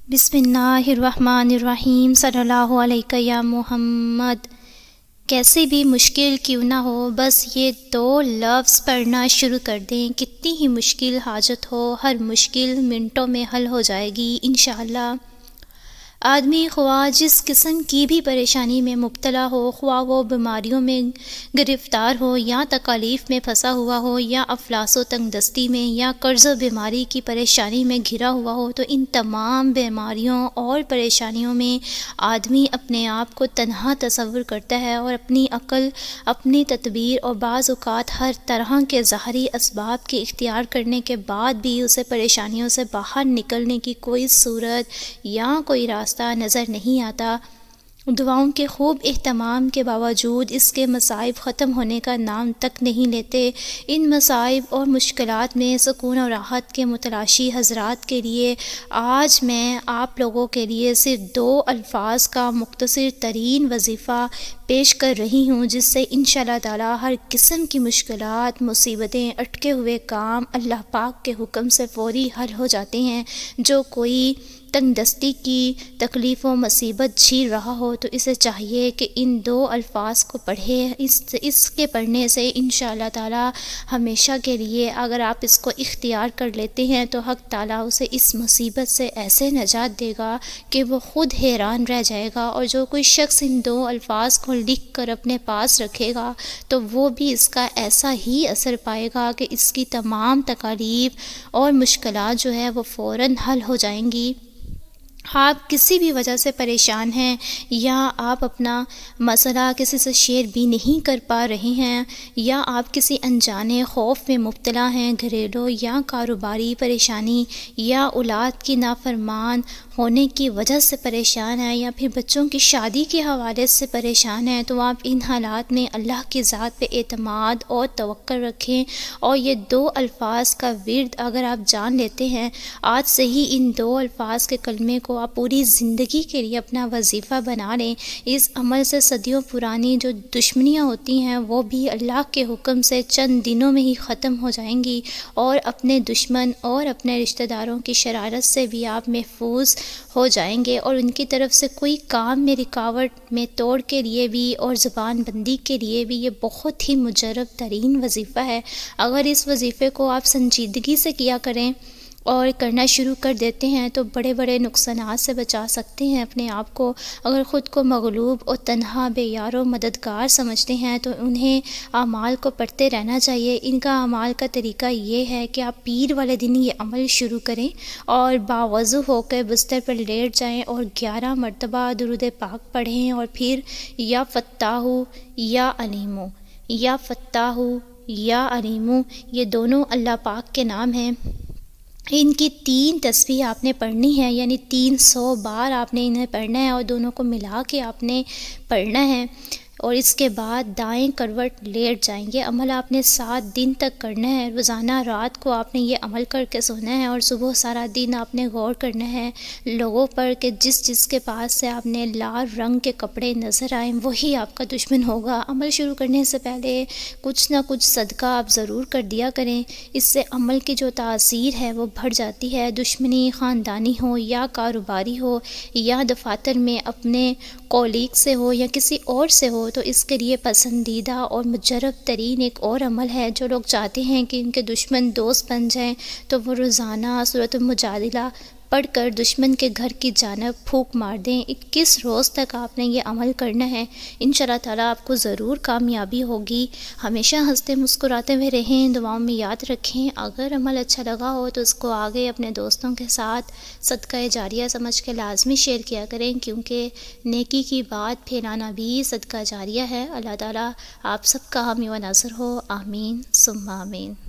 بسم اللہ الرحمن الرحیم صلی اللہ علیہ یا محمد۔ کیسے بھی مشکل کیوں نہ ہو، بس یہ 2 لفظ پڑھنا شروع کر دیں۔ کتنی ہی مشکل حاجت ہو، ہر مشکل منٹوں میں حل ہو جائے گی انشاءاللہ۔ آدمی خواہ جس قسم کی بھی پریشانی میں مبتلا ہو، خواہ وہ بیماریوں میں گرفتار ہو یا تکالیف میں پھنسا ہوا ہو یا افلاس و تنگ دستی میں یا قرض و بیماری کی پریشانی میں گھرا ہوا ہو، تو ان تمام بیماریوں اور پریشانیوں میں آدمی اپنے آپ کو تنہا تصور کرتا ہے اور اپنی عقل، اپنی تدبیر اور بعض اوقات ہر طرح کے ظاہری اسباب کے اختیار کرنے کے بعد بھی اسے پریشانیوں سے باہر نکلنے کی کوئی صورت یا کوئی راستہ نظر نہیں آتا۔ دعاؤں کے خوب اہتمام کے باوجود اس کے مصائب ختم ہونے کا نام تک نہیں لیتے۔ ان مصائب اور مشکلات میں سکون اور راحت کے متلاشی حضرات کے لیے آج میں آپ لوگوں کے لیے صرف 2 الفاظ کا مختصر ترین وظیفہ پیش کر رہی ہوں، جس سے انشاءاللہ تعالی ہر قسم کی مشکلات، مصیبتیں، اٹکے ہوئے کام اللہ پاک کے حکم سے فوری حل ہو جاتے ہیں۔ جو کوئی تنگ دستی کی تکلیف و مصیبت جھیل رہا ہو تو اسے چاہیے کہ ان 2 الفاظ کو پڑھے۔ اس کے پڑھنے سے انشاءاللہ تعالی ہمیشہ کے لیے اگر آپ اس کو اختیار کر لیتے ہیں تو حق تعالی اسے اس مصیبت سے ایسے نجات دے گا کہ وہ خود حیران رہ جائے گا، اور جو کوئی شخص ان 2 الفاظ کو لکھ کر اپنے پاس رکھے گا تو وہ بھی اس کا ایسا ہی اثر پائے گا کہ اس کی تمام تکالیف اور مشکلات جو ہے وہ فوراً حل ہو جائیں گی۔ آپ کسی بھی وجہ سے پریشان ہیں یا آپ اپنا مسئلہ کسی سے شیئر بھی نہیں کر پا رہے ہیں، یا آپ کسی انجانے خوف میں مبتلا ہیں، گھریلو یا کاروباری پریشانی یا اولاد کی نافرمان ہونے کی وجہ سے پریشان ہیں، یا پھر بچوں کی شادی کے حوالے سے پریشان ہیں، تو آپ ان حالات میں اللہ کی ذات پہ اعتماد اور توکل رکھیں، اور یہ 2 الفاظ کا ورد اگر آپ جان لیتے ہیں، آج سے ہی ان 2 الفاظ کے کلمے کو آپ پوری زندگی کے لیے اپنا وظیفہ بنا لیں۔ اس عمل سے صدیوں پرانی جو دشمنیاں ہوتی ہیں وہ بھی اللہ کے حکم سے چند دنوں میں ہی ختم ہو جائیں گی، اور اپنے دشمن اور اپنے رشتہ داروں کی شرارت سے بھی آپ محفوظ ہو جائیں گے، اور ان کی طرف سے کوئی کام میں رکاوٹ میں توڑ کے لیے بھی اور زبان بندی کے لیے بھی یہ بہت ہی مجرب ترین وظیفہ ہے۔ اگر اس وظیفے کو آپ سنجیدگی سے کیا کریں اور کرنا شروع کر دیتے ہیں تو بڑے بڑے نقصانات سے بچا سکتے ہیں اپنے آپ کو۔ اگر خود کو مغلوب اور تنہا بے یار و مددگار سمجھتے ہیں تو انہیں اعمال کو پڑھتے رہنا چاہیے۔ ان کا اعمال کا طریقہ یہ ہے کہ آپ پیر والے دن یہ عمل شروع کریں اور باوضو ہو کر بستر پر لیٹ جائیں اور 11 مرتبہ درود پاک پڑھیں، اور پھر یا فتاحو یا علیمو، یا فتاحو یا علیمو، یہ دونوں اللہ پاک کے نام ہیں۔ ان کی 3 تسبیح آپ نے پڑھنی ہے، یعنی 300 بار آپ نے انہیں پڑھنا ہے، اور دونوں کو ملا کے آپ نے پڑھنا ہے، اور اس کے بعد دائیں کروٹ لیٹ جائیں۔ یہ عمل آپ نے 7 دن تک کرنا ہے۔ روزانہ رات کو آپ نے یہ عمل کر کے سونا ہے، اور صبح سارا دن آپ نے غور کرنا ہے لوگوں پر کہ جس کے پاس سے آپ نے لال رنگ کے کپڑے نظر آئیں وہی آپ کا دشمن ہوگا۔ عمل شروع کرنے سے پہلے کچھ نہ کچھ صدقہ آپ ضرور کر دیا کریں، اس سے عمل کی جو تاثیر ہے وہ بڑھ جاتی ہے۔ دشمنی خاندانی ہو یا کاروباری ہو یا دفاتر میں اپنے کولیگ سے ہو یا کسی اور سے ہو، تو اس کے لیے پسندیدہ اور مجرب ترین ایک اور عمل ہے۔ جو لوگ چاہتے ہیں کہ ان کے دشمن دوست بن جائیں تو وہ روزانہ سورۃ المجادلہ پڑھ کر دشمن کے گھر کی جانب پھونک مار دیں۔ 21 روز تک آپ نے یہ عمل کرنا ہے، انشاءاللہ تعالی آپ کو ضرور کامیابی ہوگی۔ ہمیشہ ہنستے مسکراتے ہوئے رہیں، دعاؤں میں یاد رکھیں۔ اگر عمل اچھا لگا ہو تو اس کو آگے اپنے دوستوں کے ساتھ صدقہ جاریہ سمجھ کے لازمی شیئر کیا کریں، کیونکہ نیکی کی بات پھیلانا بھی صدقہ جاریہ ہے۔ اللہ تعالی آپ سب کا حامی و ناصر ہو، آمین ثم آمین۔